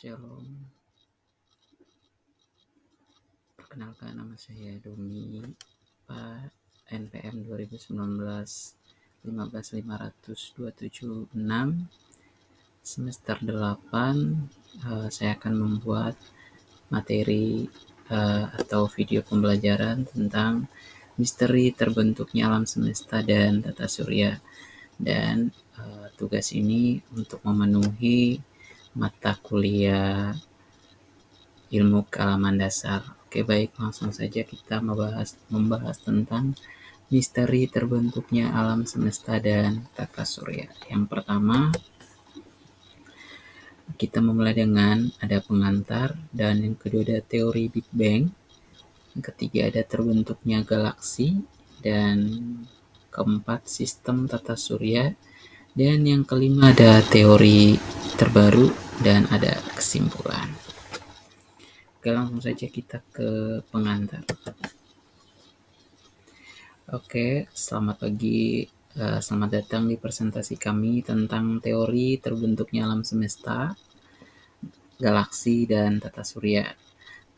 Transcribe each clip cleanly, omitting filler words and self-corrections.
Shalom. Perkenalkan, nama saya Domi, Pak NPM 2019 15500 semester 8. Saya akan membuat materi atau video pembelajaran tentang misteri terbentuknya alam semesta dan tata surya. Dan tugas ini untuk memenuhi mata kuliah ilmu kealaman dasar. Oke, baik, langsung saja kita membahas tentang misteri terbentuknya alam semesta dan tata surya. Yang pertama, kita memulai dengan ada pengantar, dan yang kedua ada teori Big Bang. Yang ketiga ada terbentuknya galaksi, dan keempat sistem tata surya, dan yang kelima ada teori terbaru dan ada kesimpulan. Oke, langsung saja kita ke pengantar. Oke, selamat pagi. Selamat datang di presentasi kami tentang teori terbentuknya alam semesta, galaksi, dan tata surya.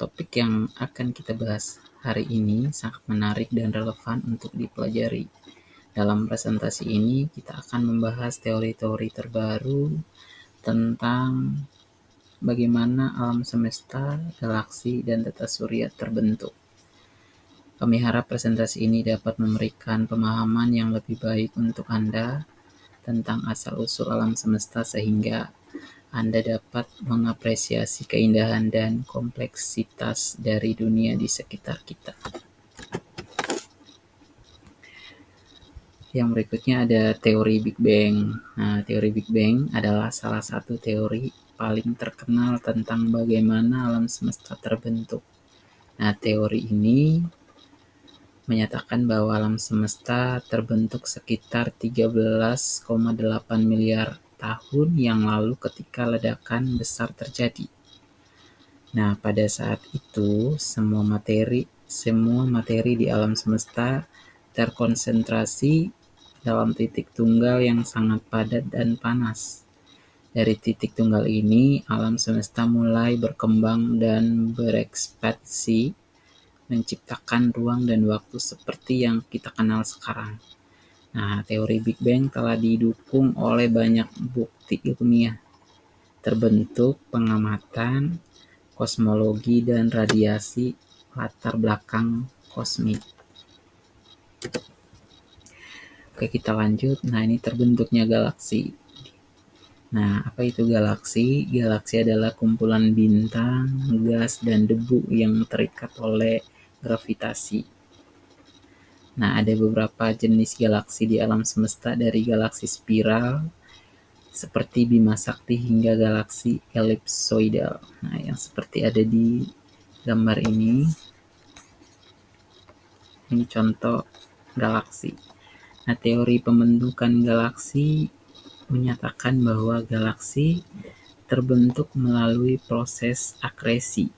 Topik yang akan kita bahas hari ini sangat menarik dan relevan untuk dipelajari. Dalam presentasi ini, kita akan membahas teori-teori terbaru tentang bagaimana alam semesta, galaksi, dan tata surya terbentuk. Kami harap presentasi ini dapat memberikan pemahaman yang lebih baik untuk Anda tentang asal-usul alam semesta, sehingga Anda dapat mengapresiasi keindahan dan kompleksitas dari dunia di sekitar kita. Yang berikutnya ada teori Big Bang. Nah, teori Big Bang adalah salah satu teori paling terkenal tentang bagaimana alam semesta terbentuk. Nah, teori ini menyatakan bahwa alam semesta terbentuk sekitar 13,8 miliar tahun yang lalu ketika ledakan besar terjadi. Nah, pada saat itu semua materi di alam semesta terkonsentrasi dalam titik tunggal yang sangat padat dan panas. Dari titik tunggal ini, alam semesta mulai berkembang dan berekspansi, menciptakan ruang dan waktu seperti yang kita kenal sekarang. Nah, teori Big Bang telah didukung oleh banyak bukti ilmiah, terbentuk pengamatan, kosmologi, dan radiasi latar belakang kosmik. Oke, kita lanjut. Nah, ini terbentuknya galaksi. Nah, apa itu galaksi? Galaksi adalah kumpulan bintang, gas, dan debu yang terikat oleh gravitasi. Nah, ada beberapa jenis galaksi di alam semesta, dari galaksi spiral seperti Bima Sakti hingga galaksi elipsoidal. Nah, yang seperti ada di gambar ini contoh galaksi. Nah, teori pembentukan galaksi menyatakan bahwa galaksi terbentuk melalui proses akresi.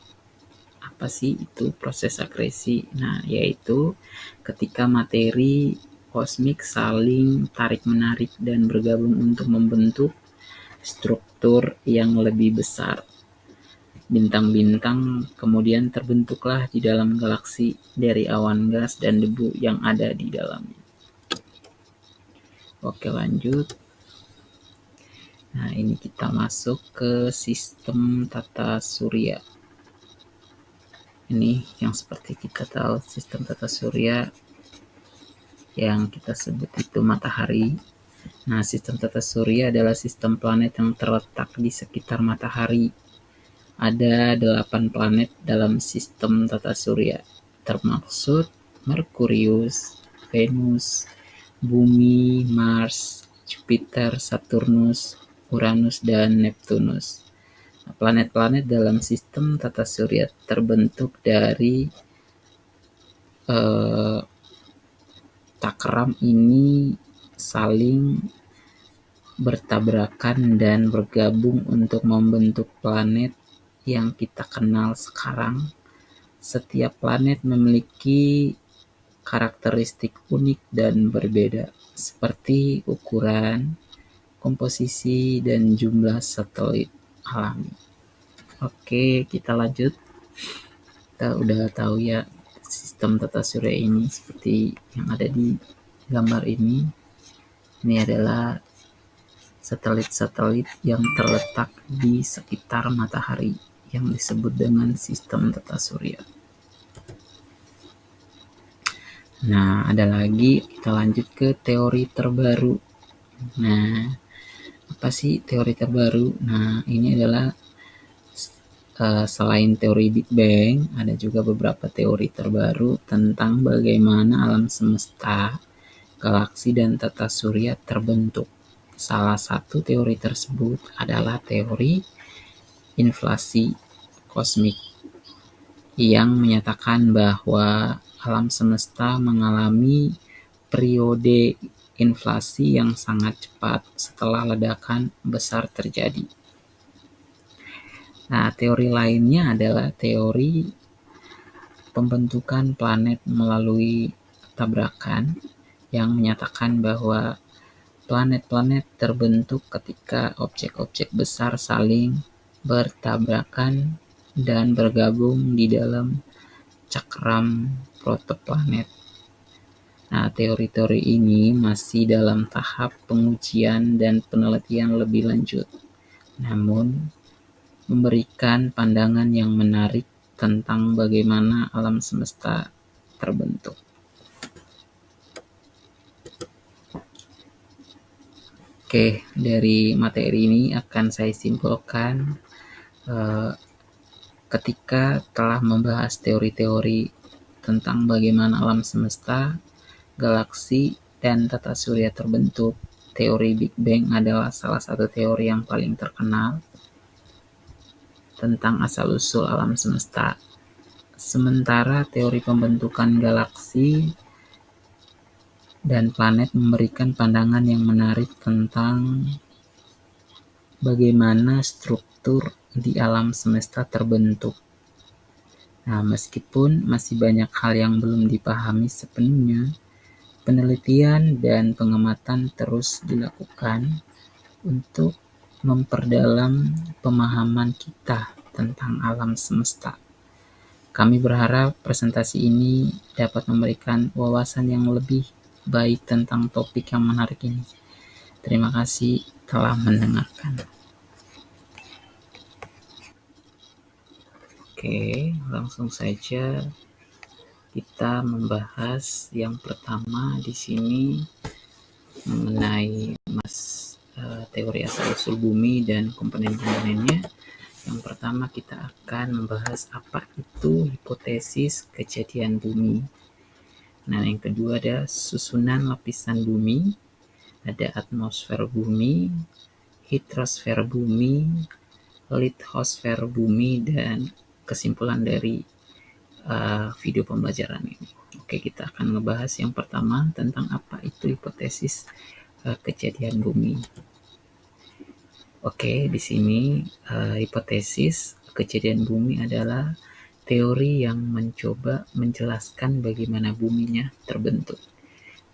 Apa sih itu proses akresi? Nah, yaitu ketika materi kosmik saling tarik-menarik dan bergabung untuk membentuk struktur yang lebih besar. Bintang-bintang kemudian terbentuklah di dalam galaksi dari awan gas dan debu yang ada di dalamnya. Oke, lanjut. Nah, ini kita masuk ke sistem tata surya. Ini yang seperti kita tahu, sistem tata surya yang kita sebut itu matahari. Nah, sistem tata surya adalah sistem planet yang terletak di sekitar matahari. Ada 8 planet dalam sistem tata surya, termaksud Merkurius, Venus, Bumi, Mars, Jupiter, Saturnus, Uranus, dan Neptunus. Nah, planet-planet dalam sistem tata surya terbentuk dari takeram ini saling bertabrakan dan bergabung untuk membentuk planet yang kita kenal sekarang. Setiap planet memiliki karakteristik unik dan berbeda, seperti ukuran, komposisi, dan jumlah satelit alami. Oke, kita lanjut. Kita udah tahu ya sistem tata surya ini seperti yang ada di gambar ini. Ini adalah satelit-satelit yang terletak di sekitar matahari yang disebut dengan sistem tata surya. Nah, ada lagi, kita lanjut ke teori terbaru. Nah, apa sih teori terbaru? Nah, ini adalah selain teori Big Bang, ada juga beberapa teori terbaru tentang bagaimana alam semesta, galaksi, dan tata surya terbentuk. Salah satu teori tersebut adalah teori inflasi kosmik yang menyatakan bahwa alam semesta mengalami periode inflasi yang sangat cepat setelah ledakan besar terjadi. Nah, teori lainnya adalah teori pembentukan planet melalui tabrakan yang menyatakan bahwa planet-planet terbentuk ketika objek-objek besar saling bertabrakan dan bergabung di dalam cakram protoplanet. Nah, teori-teori ini masih dalam tahap pengujian dan penelitian lebih lanjut, namun memberikan pandangan yang menarik tentang bagaimana alam semesta terbentuk. Oke, dari materi ini akan saya simpulkan ketika telah membahas teori-teori tentang bagaimana alam semesta, galaksi, dan tata surya terbentuk, teori Big Bang adalah salah satu teori yang paling terkenal tentang asal-usul alam semesta. Sementara teori pembentukan galaksi dan planet memberikan pandangan yang menarik tentang bagaimana struktur di alam semesta terbentuk. Nah, meskipun masih banyak hal yang belum dipahami sepenuhnya, penelitian dan pengamatan terus dilakukan untuk memperdalam pemahaman kita tentang alam semesta. Kami berharap presentasi ini dapat memberikan wawasan yang lebih baik tentang topik yang menarik ini. Terima kasih telah mendengarkan. Oke, langsung saja kita membahas yang pertama di sini mengenai teori asal-usul bumi dan komponen-komponennya. Yang pertama kita akan membahas apa itu hipotesis kejadian bumi. Nah, yang kedua ada susunan lapisan bumi, ada atmosfer bumi, hidrosfer bumi, lithosfer bumi, dan kesimpulan dari video pembelajaran ini. Oke, kita akan membahas yang pertama tentang apa itu hipotesis kejadian bumi. Oke, di sini hipotesis kejadian bumi adalah teori yang mencoba menjelaskan bagaimana buminya terbentuk.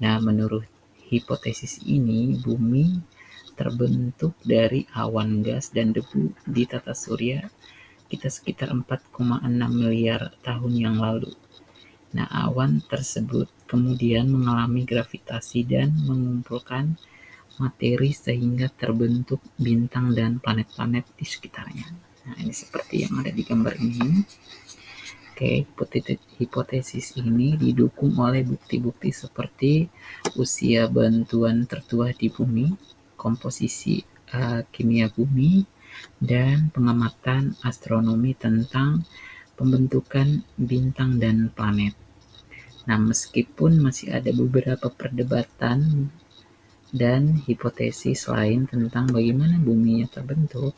Nah, menurut hipotesis ini, bumi terbentuk dari awan gas dan debu di tata surya kita sekitar 4,6 miliar tahun yang lalu. Nah, awan tersebut kemudian mengalami gravitasi dan mengumpulkan materi sehingga terbentuk bintang dan planet-planet di sekitarnya. Nah, ini seperti yang ada di gambar ini. Oke, hipotesis ini didukung oleh bukti-bukti seperti usia batuan tertua di bumi, komposisi kimia bumi, dan pengamatan astronomi tentang pembentukan bintang dan planet. Nah, meskipun masih ada beberapa perdebatan dan hipotesis lain tentang bagaimana buminya terbentuk,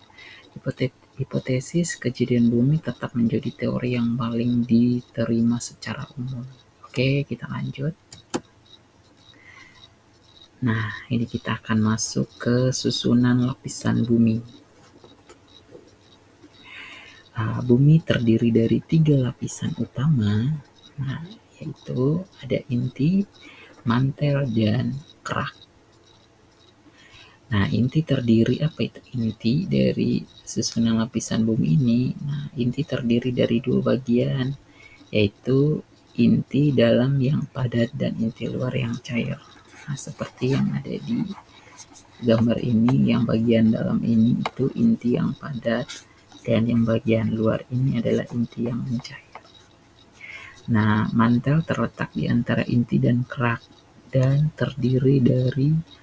hipotesis kejadian bumi tetap menjadi teori yang paling diterima secara umum. Oke, kita lanjut. Nah, ini kita akan masuk ke susunan lapisan bumi. Bumi terdiri dari 3 lapisan utama, yaitu ada inti, mantel, dan kerak. Nah, inti terdiri apa itu inti dari susunan lapisan bumi ini? Nah, inti terdiri dari dua bagian, yaitu inti dalam yang padat dan inti luar yang cair. Nah, seperti yang ada di gambar ini, yang bagian dalam ini itu inti yang padat dan yang bagian luar ini adalah inti yang mencair. Nah, mantel terletak di antara inti dan kerak dan terdiri dari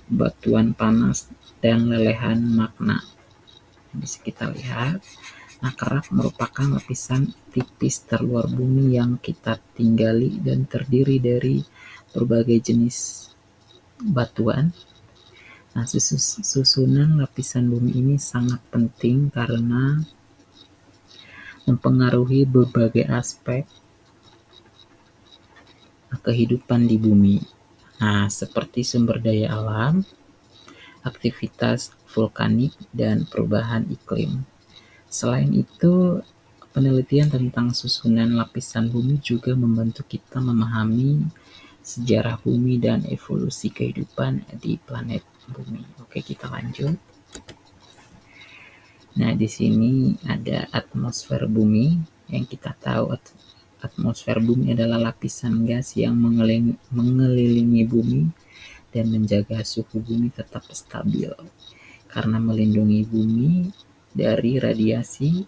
batuan panas dan lelehan magma. Bisa kita lihat. Nah, kerak merupakan lapisan tipis terluar bumi yang kita tinggali dan terdiri dari berbagai jenis batuan. Nah, susunan lapisan bumi ini sangat penting karena mempengaruhi berbagai aspek kehidupan di bumi. Nah, seperti sumber daya alam, aktivitas vulkanik, dan perubahan iklim. Selain itu, penelitian tentang susunan lapisan bumi juga membantu kita memahami sejarah bumi dan evolusi kehidupan di planet bumi. Oke, kita lanjut. Nah, di sini ada atmosfer bumi. Yang kita tahu, atmosfer bumi adalah lapisan gas yang mengelilingi bumi dan menjaga suhu bumi tetap stabil karena melindungi bumi dari radiasi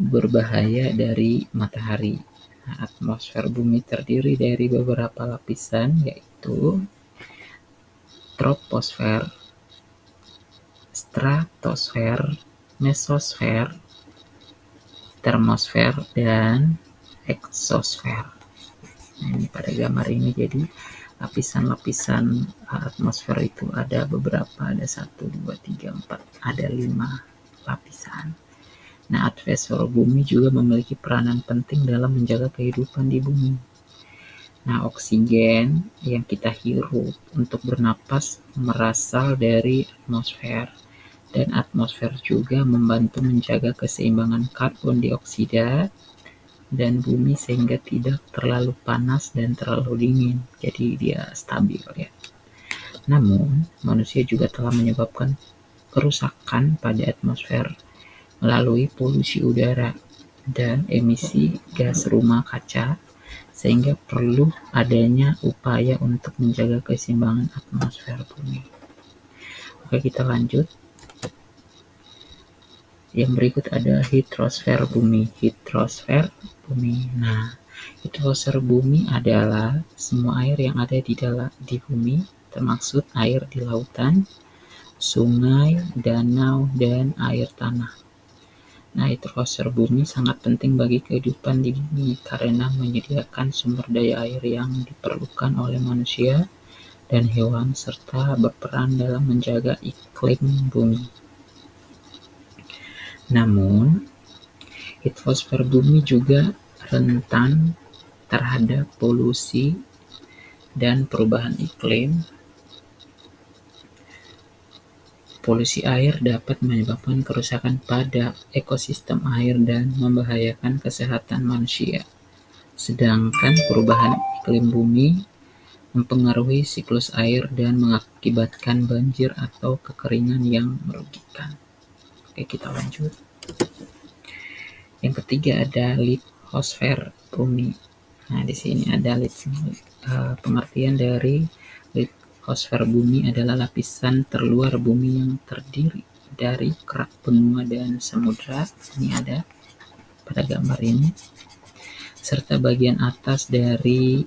berbahaya dari matahari. Nah, atmosfer bumi terdiri dari beberapa lapisan, yaitu troposfer, stratosfer, mesosfer, termosfer, dan eksosfer. Nah, ini pada gambar ini jadi lapisan-lapisan atmosfer itu ada beberapa, ada 1, 2, 3, 4, ada 5 lapisan. Nah, atmosfer bumi juga memiliki peranan penting dalam menjaga kehidupan di bumi. Nah, oksigen yang kita hirup untuk bernapas berasal dari atmosfer, dan atmosfer juga membantu menjaga keseimbangan karbon dioksida dan bumi sehingga tidak terlalu panas dan terlalu dingin. Jadi dia stabil ya. Namun, manusia juga telah menyebabkan kerusakan pada atmosfer melalui polusi udara dan emisi gas rumah kaca, sehingga perlu adanya upaya untuk menjaga keseimbangan atmosfer bumi. Oke, kita lanjut. Yang berikut ada hidrosfer bumi. Nah, hidrosfer bumi adalah semua air yang ada di bumi, termasuk air di lautan, sungai, danau, dan air tanah. Nah, hidrosfer bumi sangat penting bagi kehidupan di bumi karena menyediakan sumber daya air yang diperlukan oleh manusia dan hewan serta berperan dalam menjaga iklim bumi. Namun, hidrosfer bumi juga rentan terhadap polusi dan perubahan iklim. Polusi air dapat menyebabkan kerusakan pada ekosistem air dan membahayakan kesehatan manusia. Sedangkan perubahan iklim bumi mempengaruhi siklus air dan mengakibatkan banjir atau kekeringan yang merugikan. Oke, kita lanjut. Yang ketiga ada litosfer bumi. Nah, di sini ada pengertian dari litosfer bumi adalah lapisan terluar bumi yang terdiri dari kerak benua dan samudra. Ini ada pada gambar ini. Serta bagian atas dari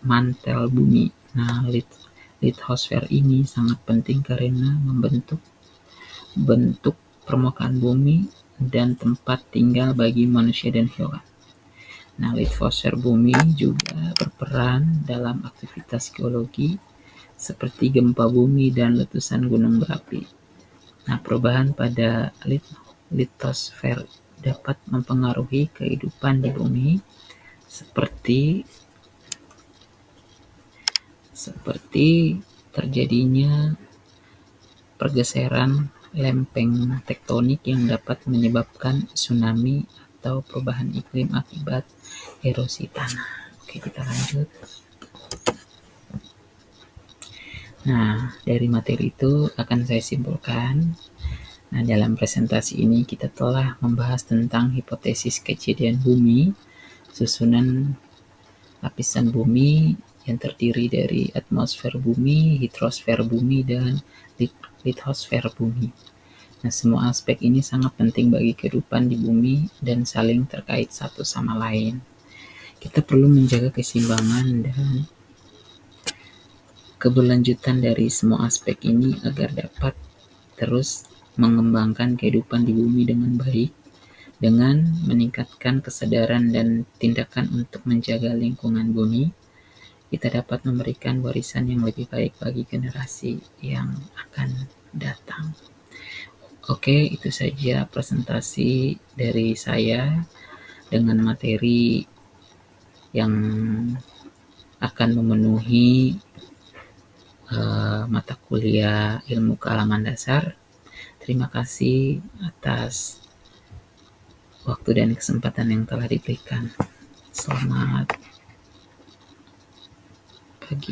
mantel bumi. Nah, litosfer ini sangat penting karena membentuk bentuk permukaan bumi dan tempat tinggal bagi manusia dan hewan. Nah, litosfer bumi juga berperan dalam aktivitas geologi seperti gempa bumi dan letusan gunung berapi. Nah, perubahan pada litosfer dapat mempengaruhi kehidupan di bumi seperti terjadinya pergeseran lempeng tektonik yang dapat menyebabkan tsunami atau perubahan iklim akibat erosi tanah. Oke, kita lanjut. Nah, dari materi itu akan saya simpulkan. Nah, dalam presentasi ini kita telah membahas tentang hipotesis kejadian bumi, susunan lapisan bumi yang terdiri dari atmosfer bumi, hidrosfer bumi, dan litosfer bumi. Nah, semua aspek ini sangat penting bagi kehidupan di bumi dan saling terkait satu sama lain. Kita perlu menjaga keseimbangan dan keberlanjutan dari semua aspek ini agar dapat terus mengembangkan kehidupan di bumi dengan baik, dengan meningkatkan kesadaran dan tindakan untuk menjaga lingkungan bumi. Kita dapat memberikan warisan yang lebih baik bagi generasi yang akan datang. Oke, itu saja presentasi dari saya dengan materi yang akan memenuhi mata kuliah ilmu kealaman dasar. Terima kasih atas waktu dan kesempatan yang telah diberikan. Selamat pagi.